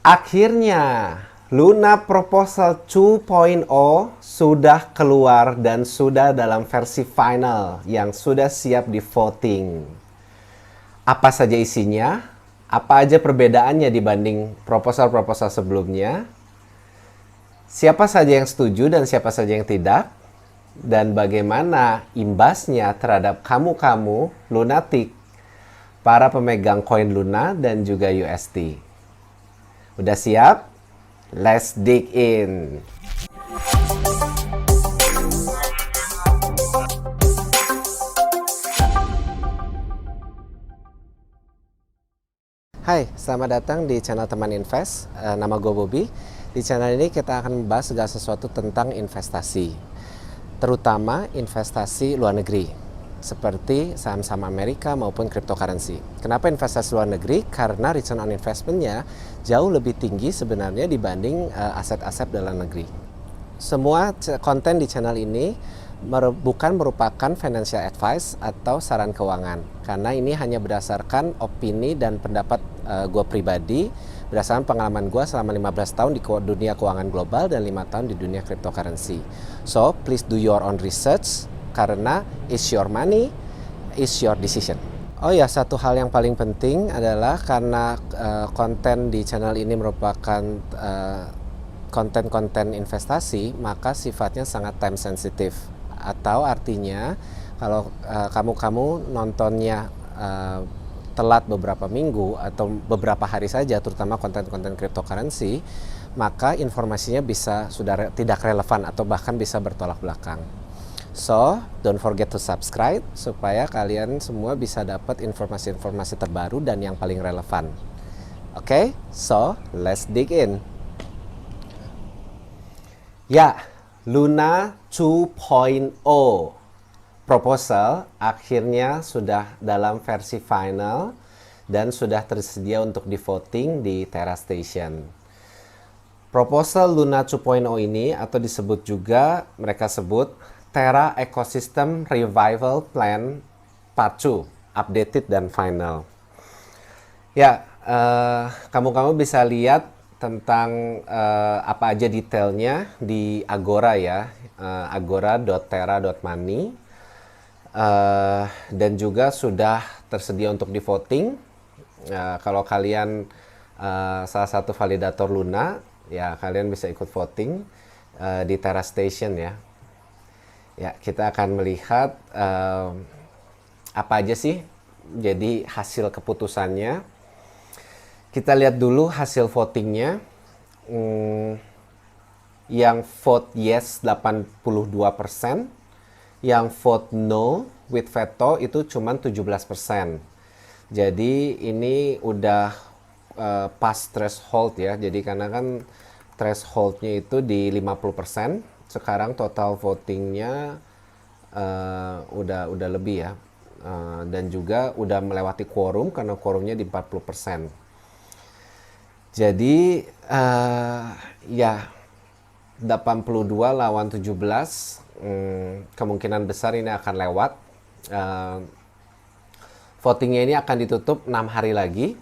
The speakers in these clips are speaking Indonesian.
Akhirnya, Luna Proposal 2.0 sudah keluar dan sudah dalam versi final yang sudah siap di voting. Apa saja isinya? Apa aja perbedaannya dibanding proposal-proposal sebelumnya? Siapa saja yang setuju dan siapa saja yang tidak? Dan bagaimana imbasnya terhadap kamu-kamu lunatik, para pemegang koin Luna dan juga UST. Udah siap? Let's dig in. Hai, selamat datang di channel Teman Invest. Nama gue Bobby. Di channel ini kita akan membahas segala sesuatu tentang investasi, terutama investasi luar negeri, seperti saham-saham Amerika maupun cryptocurrency. Kenapa investasi luar negeri? Karena return on investment-nya jauh lebih tinggi sebenarnya dibanding aset-aset dalam negeri. Semua konten di channel ini bukan merupakan financial advice atau saran keuangan, karena ini hanya berdasarkan opini dan pendapat gue pribadi, berdasarkan pengalaman gue selama 15 tahun di dunia keuangan global dan 5 tahun di dunia cryptocurrency. So, please do your own research, karena it's your money, it's your decision. Oh ya, satu hal yang paling penting adalah karena konten di channel ini merupakan konten-konten investasi, maka sifatnya sangat time sensitive. Atau artinya kalau kamu nontonnya telat beberapa minggu atau beberapa hari saja, terutama konten-konten cryptocurrency, maka informasinya bisa sudah tidak relevan atau bahkan bisa bertolak belakang. So, don't forget to subscribe supaya kalian semua bisa dapat informasi-informasi terbaru dan yang paling relevan. Oke, so let's dig in. Ya, Luna 2.0 proposal akhirnya sudah dalam versi final dan sudah tersedia untuk di voting di Terra Station. Proposal Luna 2.0 ini atau disebut juga mereka sebut Terra Ecosystem Revival Plan Part 2, updated dan final. Ya, kamu bisa lihat tentang apa aja detailnya di Agora ya, agora.terra.money. Dan juga sudah tersedia untuk di voting. Kalau kalian salah satu validator Luna, ya kalian bisa ikut voting di Terra Station ya. Ya, kita akan melihat apa aja sih jadi hasil keputusannya. Kita lihat dulu hasil votingnya. Yang vote yes 82%. Yang vote no with veto itu cuma 17%. Jadi ini udah past threshold ya. Jadi karena kan thresholdnya itu di 50%. Sekarang total votingnya udah lebih ya. Dan juga udah melewati quorum karena quorumnya di 40%. Jadi ya 82 lawan 17, kemungkinan besar ini akan lewat. Votingnya ini akan ditutup 6 hari lagi.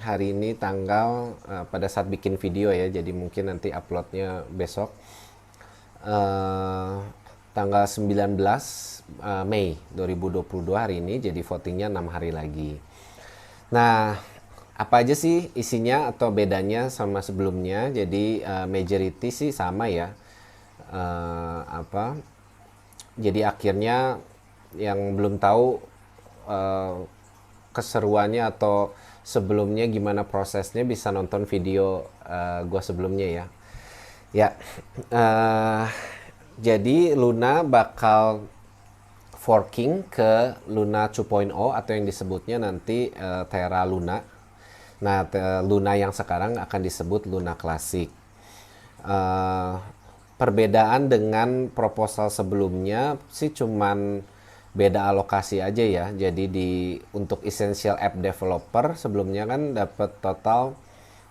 Hari ini tanggal pada saat bikin video ya, jadi mungkin nanti uploadnya besok. Tanggal 19 Mei 2022 hari ini, jadi votingnya 6 hari lagi. Nah, apa aja sih isinya atau bedanya sama sebelumnya? Jadi majority sih sama ya. Jadi akhirnya yang belum tahu keseruannya atau sebelumnya gimana prosesnya bisa nonton video gua sebelumnya ya. Ya, jadi Luna bakal forking ke Luna 2.0 atau yang disebutnya nanti Terra Luna. Nah, Luna yang sekarang akan disebut Luna Classic. Perbedaan dengan proposal sebelumnya sih cuman beda alokasi aja ya. Jadi untuk essential app developer sebelumnya kan dapat total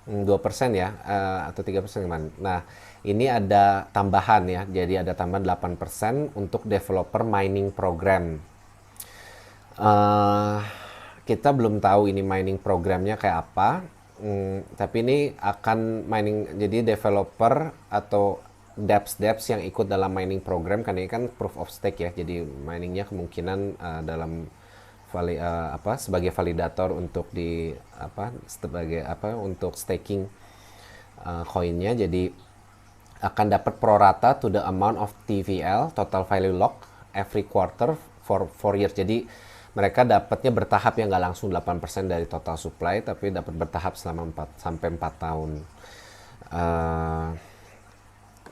2% ya, atau 3% gimana. Nah, ini ada tambahan ya. Jadi ada tambahan 8% untuk developer mining program. Kita belum tahu ini mining programnya kayak apa. Tapi ini akan mining, jadi developer atau dApps yang ikut dalam mining program, kan ini kan proof of stake ya, jadi miningnya kemungkinan dalam sebagai validator untuk sebagai untuk staking koinnya. Jadi akan dapat prorata to the amount of TVL, total value lock, every quarter for 4 years. Jadi mereka dapatnya bertahap, ya nggak langsung 8% dari total supply, tapi dapat bertahap selama 4 sampai 4 tahun.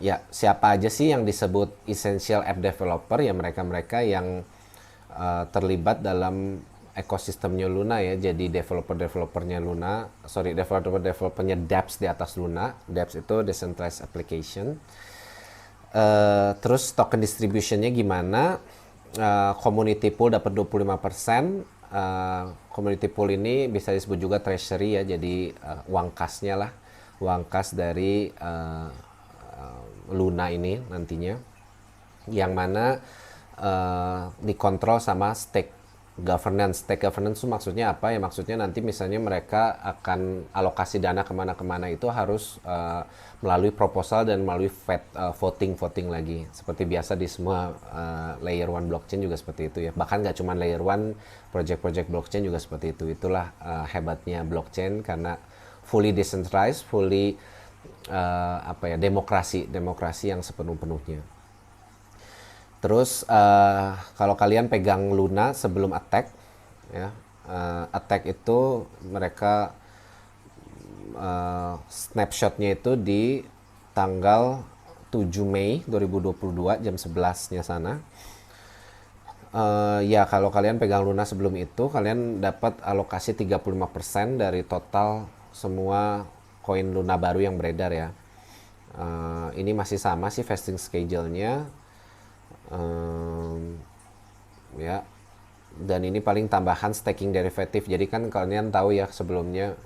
Ya, siapa aja sih yang disebut essential app developer? Ya mereka-mereka yang terlibat dalam ekosistemnya Luna ya. Jadi developernya dApps di atas Luna. dApps itu decentralized application. Terus token distributionnya gimana? Community pool dapat 25%. Community pool ini bisa disebut juga treasury ya, jadi uang kasnya lah, uang kas dari Luna ini nantinya, yang mana dikontrol sama stake governance. Stake governance itu maksudnya apa ya? Maksudnya nanti misalnya mereka akan alokasi dana kemana-kemana itu harus melalui proposal dan melalui voting lagi. Seperti biasa di semua layer 1 blockchain juga seperti itu ya. Bahkan nggak cuma layer 1, project-project blockchain juga seperti itu. Itulah hebatnya blockchain, karena fully decentralized, fully demokrasi yang sepenuh-penuhnya. Terus kalau kalian pegang Luna sebelum attack ya, attack itu mereka snapshotnya itu di tanggal 7 Mei 2022 jam 11-nya sana. Ya kalau kalian pegang Luna sebelum itu, kalian dapat alokasi 35% dari total semua koin Luna baru yang beredar ya. Ini masih sama sih vesting schedule-nya. Ya, dan ini paling tambahan staking derivatif. Jadi kan kalian tahu ya sebelumnya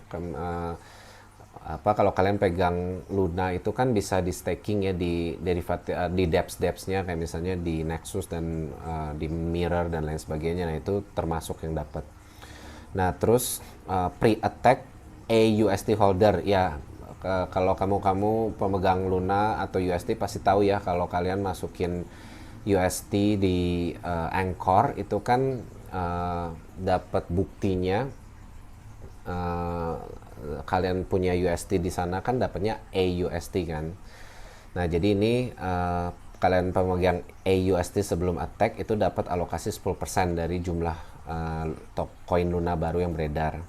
kalau kalian pegang Luna itu kan bisa di staking ya di derivatif, di dApps-nya kayak misalnya di Nexus dan di Mirror dan lain sebagainya. Nah itu termasuk yang dapat. Nah terus pre-attack AUST holder ya, kalau kamu pemegang Luna atau UST pasti tahu ya, kalau kalian masukin UST di Anchor itu kan dapat buktinya kalian punya UST di sana kan dapatnya AUST kan. Nah jadi ini kalian pemegang AUST sebelum attack itu dapat alokasi 10% dari jumlah koin Luna baru yang beredar.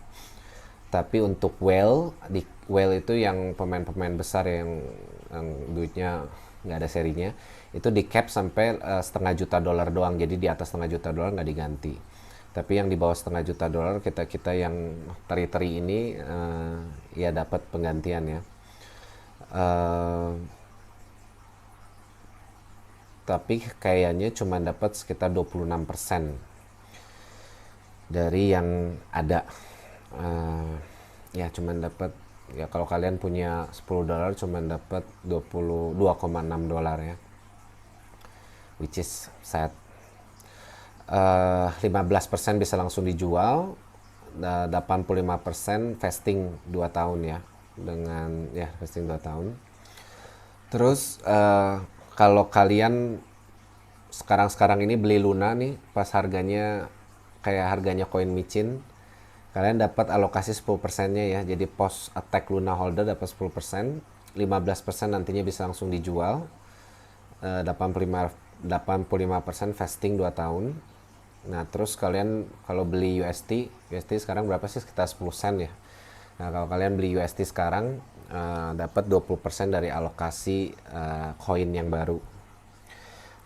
Tapi untuk whale itu yang pemain-pemain besar yang duitnya nggak ada serinya, itu di cap sampai $500,000 doang. Jadi di atas $500,000 nggak diganti. Tapi yang di bawah $500,000 kita yang teri-teri ini ya dapat penggantian ya. Tapi kayaknya cuma dapat sekitar 26% dari yang ada. Ya cuma dapat ya, kalau kalian punya $10 cuma dapat $22,6 ya, which is sad. 15% bisa langsung dijual, 85% vesting 2 tahun ya, dengan ya vesting 2 tahun. Terus kalau kalian sekarang ini beli Luna nih pas harganya kayak harganya koin micin, kalian dapat alokasi 10%-nya ya. Jadi post attack Luna holder dapat 10%, 15% nantinya bisa langsung dijual, 85% vesting 2 tahun. Nah terus kalian kalau beli UST sekarang berapa sih, sekitar 10 sen ya. Nah kalau kalian beli UST sekarang dapat 20% dari alokasi koin yang baru,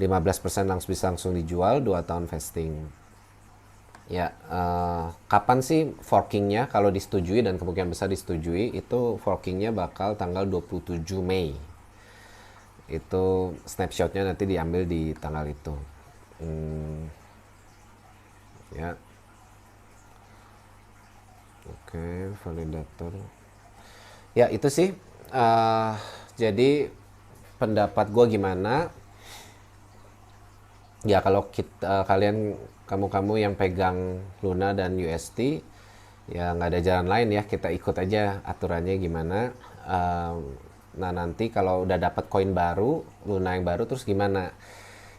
15% bisa langsung dijual, 2 tahun vesting. Ya, kapan sih forkingnya? Kalau disetujui dan kemungkinan besar disetujui, itu forkingnya bakal tanggal 27 Mei. Itu snapshotnya nanti diambil di tanggal itu. Ya, oke, validator. Ya itu sih. Jadi pendapat gue gimana? Ya kalau kamu yang pegang Luna dan UST, Ya nggak ada jalan lain ya, kita ikut aja aturannya gimana. Nah nanti kalau udah dapat koin baru, Luna yang baru, terus gimana?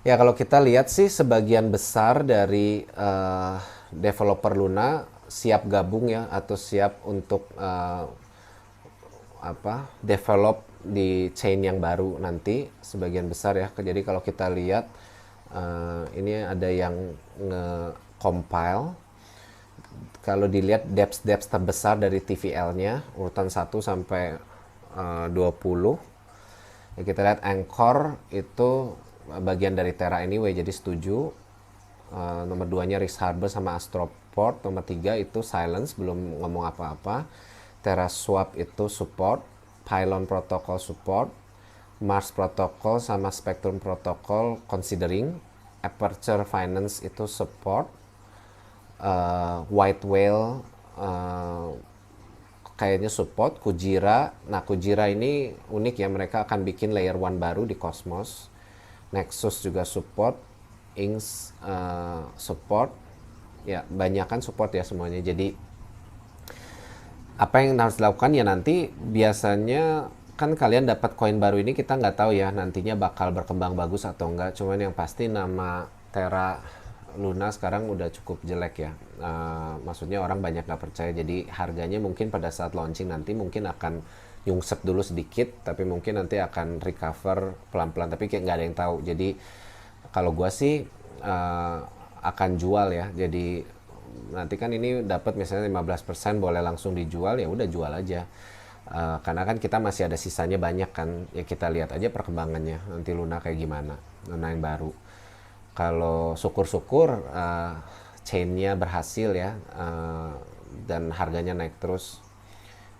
Ya kalau kita lihat sih sebagian besar dari developer Luna siap gabung ya, atau siap untuk develop di chain yang baru nanti sebagian besar ya. Jadi kalau kita lihat ini ada yang nge-compile. Kalau dilihat depth terbesar dari TVL-nya urutan 1 sampai 20. Ya, kita lihat Anchor itu bagian dari Terra Anyway, jadi setuju. Nomor 2-nya Risk Harbor sama Astroport. Nomor 3 itu Silence, belum ngomong apa-apa. Terra Swap itu support. Pylon Protocol support. Mars Protocol sama Spectrum Protocol considering. Aperture Finance itu support. White Whale kayaknya support. Kujira, nah Kujira ini unik ya, mereka akan bikin layer 1 baru di Cosmos. Nexus juga support. Inks support. Ya banyak kan support ya semuanya. Jadi apa yang harus dilakukan ya, nanti biasanya kan kalian dapat koin baru ini, kita nggak tahu ya nantinya bakal berkembang bagus atau enggak. Cuman yang pasti nama Terra Luna sekarang udah cukup jelek ya. Maksudnya orang banyak nggak percaya. Jadi harganya mungkin pada saat launching nanti mungkin akan nyungsep dulu sedikit, tapi mungkin nanti akan recover pelan-pelan. Tapi kayak nggak ada yang tahu. Jadi kalau gua sih akan jual ya. Jadi nanti kan ini dapat misalnya 15% boleh langsung dijual, ya udah jual aja. Karena kan kita masih ada sisanya banyak kan, ya kita lihat aja perkembangannya nanti Luna kayak gimana, Luna yang baru. Kalau syukur-syukur chainnya berhasil ya, dan harganya naik terus,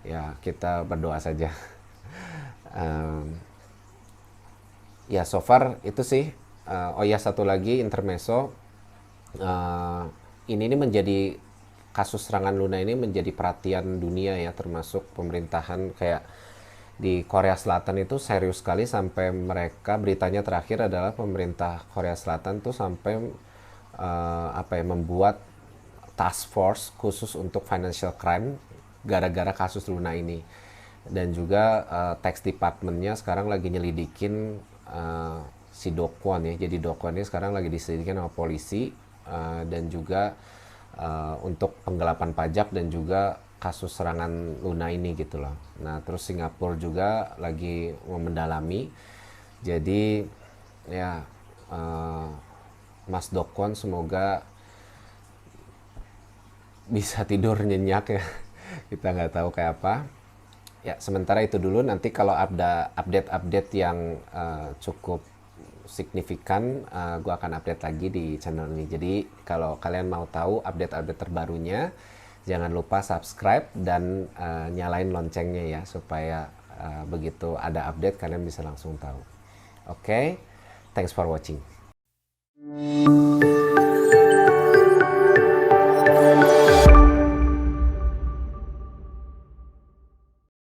ya kita berdoa saja. Ya so far itu sih. Oh ya satu lagi intermezzo, ini menjadi kasus serangan Luna ini menjadi perhatian dunia ya, termasuk pemerintahan. Kayak di Korea Selatan itu serius sekali, sampai mereka beritanya terakhir adalah pemerintah Korea Selatan tuh sampai membuat task force khusus untuk financial crime gara-gara kasus Luna ini. Dan juga tax departmentnya sekarang lagi nyelidikin si Do Kwon ya. Jadi Do Kwon ini sekarang lagi diselidikin sama polisi, dan juga untuk penggelapan pajak dan juga kasus serangan Luna ini gitu loh. Nah terus Singapura juga lagi mendalami. Jadi ya Mas Do Kwon semoga bisa tidur nyenyak ya. Kita nggak tahu kayak apa. Ya sementara itu dulu, nanti kalau ada update-update yang cukup signifikan, gue akan update lagi di channel ini. Jadi kalau kalian mau tahu update-update terbarunya, jangan lupa subscribe dan nyalain loncengnya ya, supaya begitu ada update kalian bisa langsung tahu. Oke, thanks for watching.